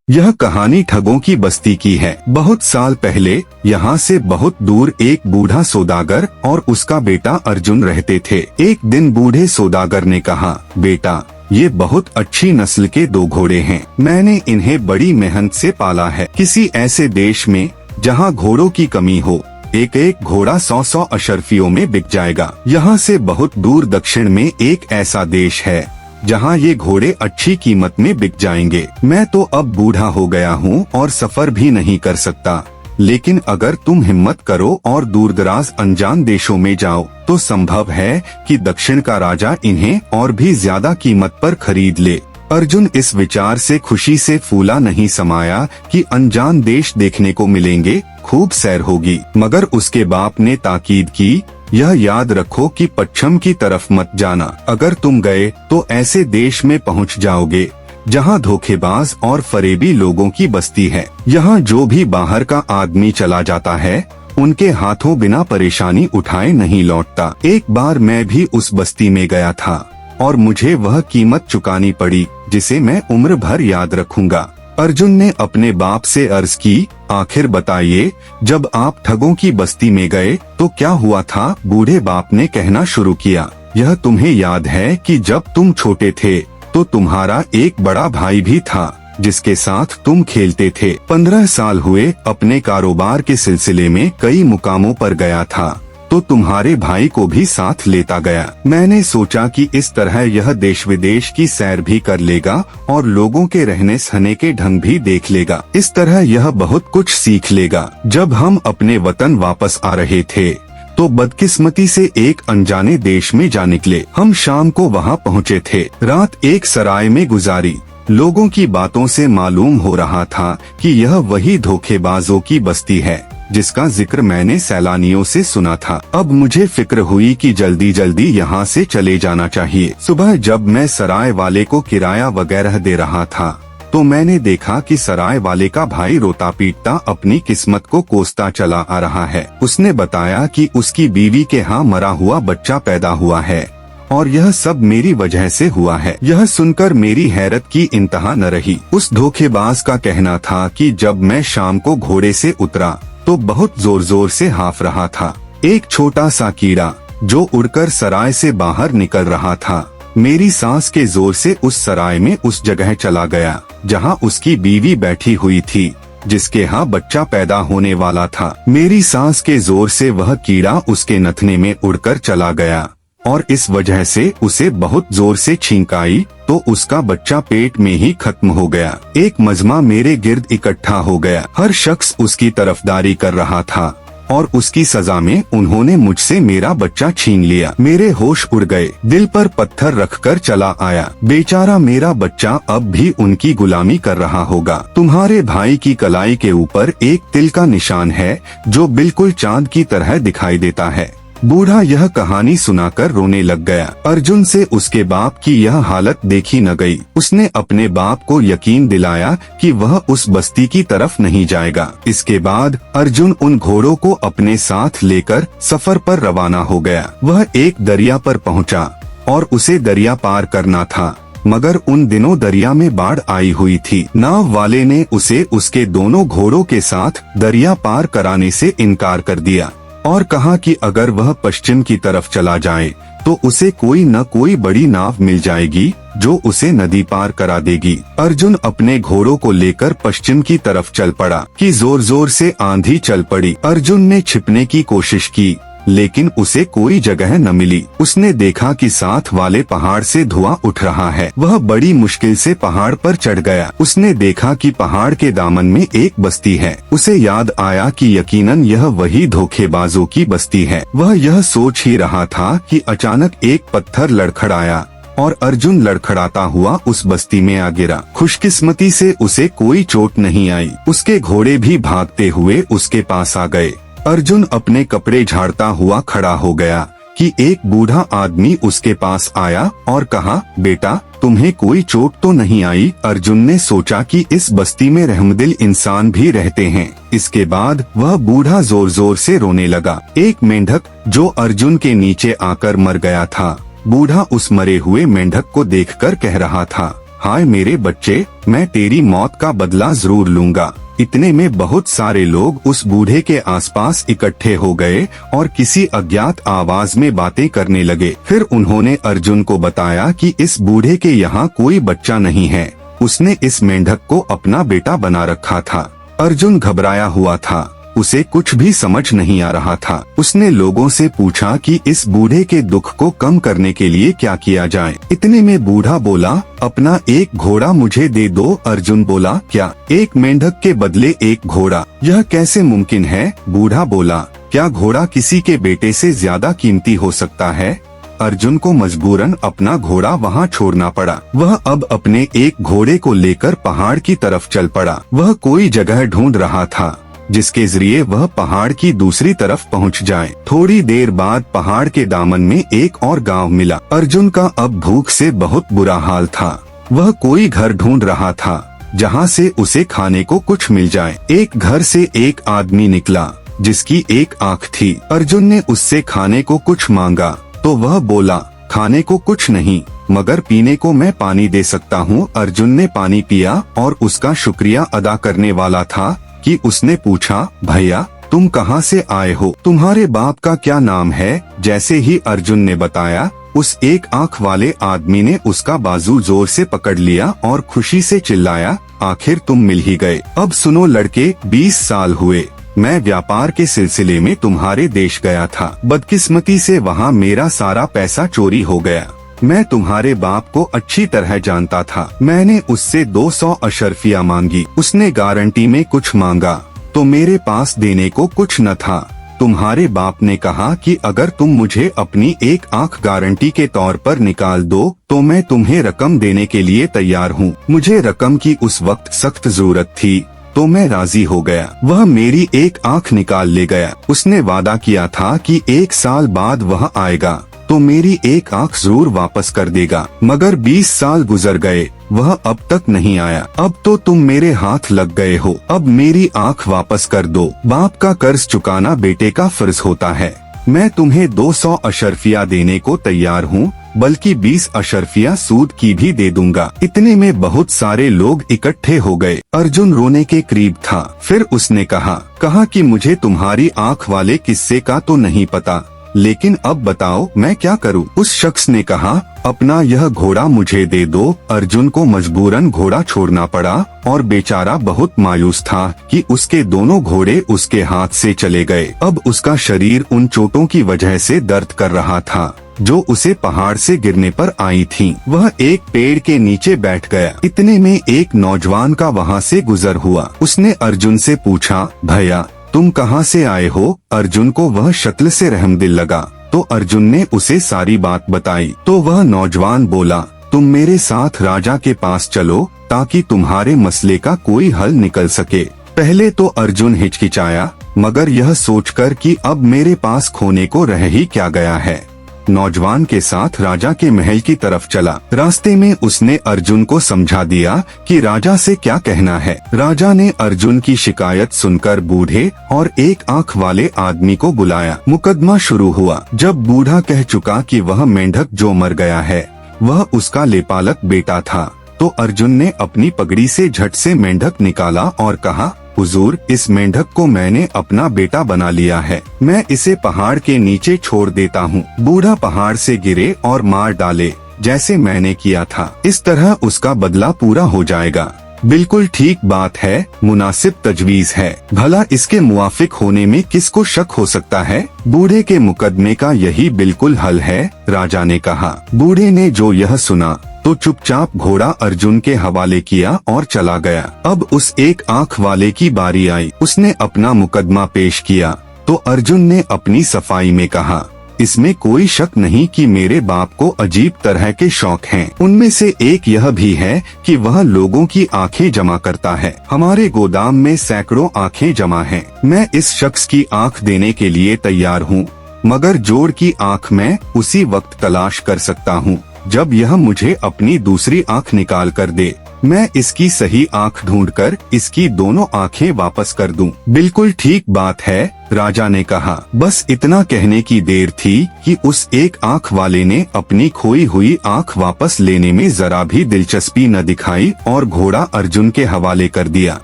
यह कहानी ठगों की बस्ती की है। बहुत साल पहले यहाँ से बहुत दूर एक बूढ़ा सौदागर और उसका बेटा अर्जुन रहते थे। एक दिन बूढ़े सौदागर ने कहा, बेटा, ये बहुत अच्छी नस्ल के 2 घोड़े हैं। मैंने इन्हें बड़ी मेहनत से पाला है। किसी ऐसे देश में जहाँ घोड़ों की कमी हो, एक एक घोड़ा 100 अशर्फियों में बिक जाएगा। यहाँ से बहुत दूर दक्षिण में एक ऐसा देश है जहाँ ये घोड़े अच्छी कीमत में बिक जाएंगे। मैं तो अब बूढ़ा हो गया हूँ और सफर भी नहीं कर सकता, लेकिन अगर तुम हिम्मत करो और दूरदराज अनजान देशों में जाओ तो संभव है कि दक्षिण का राजा इन्हें और भी ज्यादा कीमत पर खरीद ले। अर्जुन इस विचार से खुशी से फूला नहीं समाया कि अनजान देश देखने को मिलेंगे, खूब सैर होगी। मगर उसके बाप ने ताकीद की, यह याद रखो कि पश्चिम की तरफ मत जाना। अगर तुम गए तो ऐसे देश में पहुंच जाओगे जहां धोखेबाज और फरेबी लोगों की बस्ती है। यहाँ जो भी बाहर का आदमी चला जाता है, उनके हाथों बिना परेशानी उठाए नहीं लौटता। एक बार मैं भी उस बस्ती में गया था और मुझे वह कीमत चुकानी पड़ी जिसे मैं उम्र भर याद रखूंगा। अर्जुन ने अपने बाप से अर्ज की, आखिर बताइए, जब आप ठगों की बस्ती में गए तो क्या हुआ था? बूढ़े बाप ने कहना शुरू किया, यह तुम्हें याद है कि जब तुम छोटे थे तो तुम्हारा एक बड़ा भाई भी था जिसके साथ तुम खेलते थे। 15 साल हुए, अपने कारोबार के सिलसिले में कई मुकामों पर गया था तो तुम्हारे भाई को भी साथ लेता गया। मैंने सोचा कि इस तरह यह देश विदेश की सैर भी कर लेगा और लोगों के रहने सहने के ढंग भी देख लेगा। इस तरह यह बहुत कुछ सीख लेगा। जब हम अपने वतन वापस आ रहे थे तो बदकिस्मती से एक अनजाने देश में जा निकले। हम शाम को वहाँ पहुँचे थे। रात एक सराय में गुजारी। लोगों की बातों से मालूम हो रहा था कि यह वही धोखेबाजों की बस्ती है जिसका जिक्र मैंने सैलानियों से सुना था। अब मुझे फिक्र हुई कि जल्दी जल्दी यहाँ से चले जाना चाहिए। सुबह जब मैं सराय वाले को किराया वगैरह दे रहा था तो मैंने देखा कि सराय वाले का भाई रोता पीटता अपनी किस्मत को कोसता चला आ रहा है। उसने बताया कि उसकी बीवी के यहाँ मरा हुआ बच्चा पैदा हुआ है और यह सब मेरी वजह से हुआ है। यह सुनकर मेरी हैरत की इंतहा न रही। उस धोखेबाज का कहना था कि जब मैं शाम को घोड़े से उतरा तो बहुत जोर जोर से हाँफ रहा था। एक छोटा सा कीड़ा जो उड़कर सराय से बाहर निकल रहा था, मेरी सांस के जोर से उस सराय में उस जगह चला गया जहां उसकी बीवी बैठी हुई थी जिसके यहाँ बच्चा पैदा होने वाला था। मेरी सांस के जोर से वह कीड़ा उसके नथने में उड़कर चला गया और इस वजह से उसे बहुत जोर से छींक आई तो उसका बच्चा पेट में ही खत्म हो गया। एक मजमा मेरे गिर्द इकट्ठा हो गया। हर शख्स उसकी तरफदारी कर रहा था और उसकी सजा में उन्होंने मुझसे मेरा बच्चा छीन लिया। मेरे होश उड़ गए। दिल पर पत्थर रखकर चला आया। बेचारा मेरा बच्चा अब भी उनकी गुलामी कर रहा होगा। तुम्हारे भाई की कलाई के ऊपर एक तिल का निशान है जो बिल्कुल चांद की तरह दिखाई देता है। बूढ़ा यह कहानी सुनाकर रोने लग गया। अर्जुन से उसके बाप की यह हालत देखी न गई। उसने अपने बाप को यकीन दिलाया कि वह उस बस्ती की तरफ नहीं जाएगा। इसके बाद अर्जुन उन घोड़ों को अपने साथ लेकर सफर पर रवाना हो गया। वह एक दरिया पर पहुंचा और उसे दरिया पार करना था, मगर उन दिनों दरिया में बाढ़ आई हुई थी। नाव वाले ने उसे उसके दोनों घोड़ों के साथ दरिया पार कराने से इनकार कर दिया और कहा कि अगर वह पश्चिम की तरफ चला जाए तो उसे कोई न कोई बड़ी नाव मिल जाएगी जो उसे नदी पार करा देगी। अर्जुन अपने घोड़ों को लेकर पश्चिम की तरफ चल पड़ा कि जोर जोर से आंधी चल पड़ी। अर्जुन ने छिपने की कोशिश की लेकिन उसे कोई जगह न मिली। उसने देखा कि साथ वाले पहाड़ से धुआं उठ रहा है। वह बड़ी मुश्किल से पहाड़ पर चढ़ गया। उसने देखा कि पहाड़ के दामन में एक बस्ती है। उसे याद आया कि यकीनन यह वही धोखेबाजों की बस्ती है। वह यह सोच ही रहा था कि अचानक एक पत्थर लड़खड़ाया और अर्जुन लड़खड़ाता हुआ उस बस्ती में आ गिरा। खुशकिस्मती से उसे कोई चोट नहीं आई। उसके घोड़े भी भागते हुए उसके पास आ गए। अर्जुन अपने कपड़े झाड़ता हुआ खड़ा हो गया कि एक बूढ़ा आदमी उसके पास आया और कहा, बेटा, तुम्हें कोई चोट तो नहीं आई? अर्जुन ने सोचा कि इस बस्ती में रहमदिल इंसान भी रहते हैं। इसके बाद वह बूढ़ा जोर जोर से रोने लगा। एक मेंढक जो अर्जुन के नीचे आकर मर गया था, बूढ़ा उस मरे हुए मेंढक को देखकर कह रहा था, हाय मेरे बच्चे, मैं तेरी मौत का बदला जरूर लूंगा। इतने में बहुत सारे लोग उस बूढ़े के आसपास इकट्ठे हो गए और किसी अज्ञात आवाज में बातें करने लगे। फिर उन्होंने अर्जुन को बताया कि इस बूढ़े के यहाँ कोई बच्चा नहीं है, उसने इस मेंढक को अपना बेटा बना रखा था। अर्जुन घबराया हुआ था, उसे कुछ भी समझ नहीं आ रहा था। उसने लोगों से पूछा कि इस बूढ़े के दुख को कम करने के लिए क्या किया जाए। इतने में बूढ़ा बोला, अपना एक घोड़ा मुझे दे दो। अर्जुन बोला, क्या, एक मेंढक के बदले एक घोड़ा? यह कैसे मुमकिन है? बूढ़ा बोला, क्या घोड़ा किसी के बेटे से ज्यादा कीमती हो सकता है? अर्जुन को मजबूरन अपना घोड़ा वहाँ छोड़ना पड़ा। वह अब अपने एक घोड़े को लेकर पहाड़ की तरफ चल पड़ा। वह कोई जगह ढूंढ रहा था जिसके जरिए वह पहाड़ की दूसरी तरफ पहुंच जाए। थोड़ी देर बाद पहाड़ के दामन में एक और गांव मिला। अर्जुन का अब भूख से बहुत बुरा हाल था। वह कोई घर ढूंढ रहा था जहां से उसे खाने को कुछ मिल जाए। एक घर से एक आदमी निकला जिसकी एक आंख थी। अर्जुन ने उससे खाने को कुछ मांगा तो वह बोला, खाने को कुछ नहीं, मगर पीने को मैं पानी दे सकता हूँ। अर्जुन ने पानी पिया और उसका शुक्रिया अदा करने वाला था कि उसने पूछा, भैया तुम कहाँ से आए हो? तुम्हारे बाप का क्या नाम है? जैसे ही अर्जुन ने बताया, उस एक आंख वाले आदमी ने उसका बाजू जोर से पकड़ लिया और खुशी से चिल्लाया, आखिर तुम मिल ही गए। अब सुनो लड़के, 20 साल हुए मैं व्यापार के सिलसिले में तुम्हारे देश गया था। बदकिस्मती से वहाँ मेरा सारा पैसा चोरी हो गया। मैं तुम्हारे बाप को अच्छी तरह जानता था। मैंने उससे 200 अशर्फिया मांगी। उसने गारंटी में कुछ मांगा तो मेरे पास देने को कुछ न था। तुम्हारे बाप ने कहा कि अगर तुम मुझे अपनी एक आंख गारंटी के तौर पर निकाल दो तो मैं तुम्हें रकम देने के लिए तैयार हूँ। मुझे रकम की उस वक्त सख्त जरूरत थी तो मैं राजी हो गया। वह मेरी एक आंख निकाल ले गया। उसने वादा किया था कि 1 साल बाद वह आएगा तो मेरी एक आंख जरूर वापस कर देगा, मगर 20 साल गुजर गए, वह अब तक नहीं आया। अब तो तुम मेरे हाथ लग गए हो, अब मेरी आंख वापस कर दो। बाप का कर्ज चुकाना बेटे का फर्ज होता है। मैं तुम्हें 200 अशर्फिया देने को तैयार हूँ, बल्कि 20 अशर्फिया सूद की भी दे दूंगा। इतने में बहुत सारे लोग इकट्ठे हो गए। अर्जुन रोने के करीब था। फिर उसने कहा कि मुझे तुम्हारी आंख वाले किस्से का तो नहीं पता, लेकिन अब बताओ मैं क्या करूं? उस शख्स ने कहा, अपना यह घोड़ा मुझे दे दो। अर्जुन को मजबूरन घोड़ा छोड़ना पड़ा और बेचारा बहुत मायूस था कि उसके दोनों घोड़े उसके हाथ से चले गए। अब उसका शरीर उन चोटों की वजह से दर्द कर रहा था जो उसे पहाड़ से गिरने पर आई थीं। वह एक पेड़ के नीचे बैठ गया। इतने में एक नौजवान का वहाँ से गुजर हुआ। उसने अर्जुन से पूछा, भैया तुम कहाँ से आए हो? अर्जुन को वह शक्ल से रहमदिल लगा तो अर्जुन ने उसे सारी बात बताई। तो वह नौजवान बोला, तुम मेरे साथ राजा के पास चलो ताकि तुम्हारे मसले का कोई हल निकल सके। पहले तो अर्जुन हिचकिचाया, मगर यह सोचकर कि अब मेरे पास खोने को रह ही क्या गया है, नौजवान के साथ राजा के महल की तरफ चला। रास्ते में उसने अर्जुन को समझा दिया कि राजा से क्या कहना है। राजा ने अर्जुन की शिकायत सुनकर बूढ़े और एक आंख वाले आदमी को बुलाया। मुकदमा शुरू हुआ। जब बूढ़ा कह चुका कि वह मेंढक जो मर गया है वह उसका लेपालक बेटा था, तो अर्जुन ने अपनी पगड़ी से झट से मेंढक निकाला और कहा, हुजूर, इस मेंढक को मैंने अपना बेटा बना लिया है, मैं इसे पहाड़ के नीचे छोड़ देता हूँ। बूढ़ा पहाड़ से गिरे और मार डाले जैसे मैंने किया था। इस तरह उसका बदला पूरा हो जाएगा। बिल्कुल ठीक बात है, मुनासिब तजवीज है। भला इसके मुवाफिक होने में किसको शक हो सकता है? बूढ़े के मुकदमे का यही बिल्कुल हल है, राजा ने कहा। बूढ़े ने जो यह सुना तो चुपचाप घोड़ा अर्जुन के हवाले किया और चला गया। अब उस एक आंख वाले की बारी आई। उसने अपना मुकदमा पेश किया तो अर्जुन ने अपनी सफाई में कहा, इसमें कोई शक नहीं कि मेरे बाप को अजीब तरह के शौक हैं। उनमें से एक यह भी है कि वह लोगों की आंखें जमा करता है। हमारे गोदाम में सैकड़ों आंखें जमा हैं। मैं इस शख्स की आंख देने के लिए तैयार हूँ, मगर जोड़ की आंख मैं उसी वक्त तलाश कर सकता हूँ जब यह मुझे अपनी दूसरी आंख निकाल कर दे। मैं इसकी सही आँख ढूंढकर इसकी दोनों आँखें वापस कर दूं। बिल्कुल ठीक बात है, राजा ने कहा। बस इतना कहने की देर थी कि उस एक आँख वाले ने अपनी खोई हुई आँख वापस लेने में जरा भी दिलचस्पी न दिखाई और घोड़ा अर्जुन के हवाले कर दिया।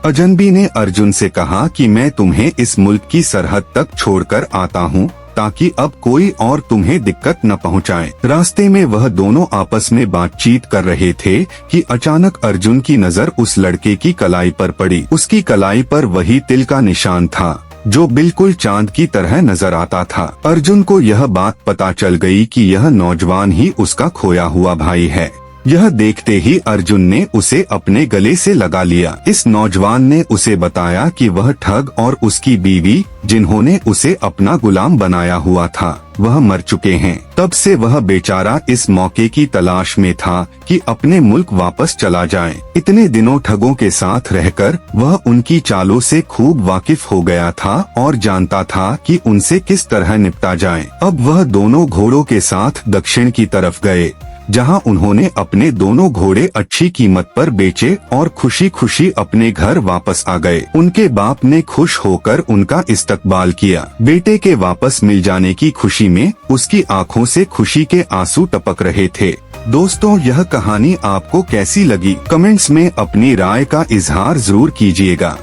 अजनबी ने अर्जुन से कहा कि मैं तुम्हें इस मुल्क की सरहद तक छोड़कर आता हूँ ताकि अब कोई और तुम्हें दिक्कत न पहुंचाए। रास्ते में वह दोनों आपस में बातचीत कर रहे थे कि अचानक अर्जुन की नजर उस लड़के की कलाई पर पड़ी। उसकी कलाई पर वही तिल का निशान था जो बिल्कुल चांद की तरह नजर आता था। अर्जुन को यह बात पता चल गई कि यह नौजवान ही उसका खोया हुआ भाई है। यह देखते ही अर्जुन ने उसे अपने गले से लगा लिया। इस नौजवान ने उसे बताया कि वह ठग और उसकी बीवी, जिन्होंने उसे अपना गुलाम बनाया हुआ था, वह मर चुके हैं। तब से वह बेचारा इस मौके की तलाश में था कि अपने मुल्क वापस चला जाए। इतने दिनों ठगों के साथ रहकर वह उनकी चालों से खूब वाकिफ हो गया था और जानता था कि उनसे किस तरह निपटा जाए। अब वह दोनों घोड़ों के साथ दक्षिण की तरफ गए, जहां उन्होंने अपने दोनों घोड़े अच्छी कीमत पर बेचे और खुशी खुशी अपने घर वापस आ गए। उनके बाप ने खुश होकर उनका इस्तकबाल किया। बेटे के वापस मिल जाने की खुशी में उसकी आंखों से खुशी के आंसू टपक रहे थे। दोस्तों, यह कहानी आपको कैसी लगी? कमेंट्स में अपनी राय का इजहार जरूर कीजिएगा।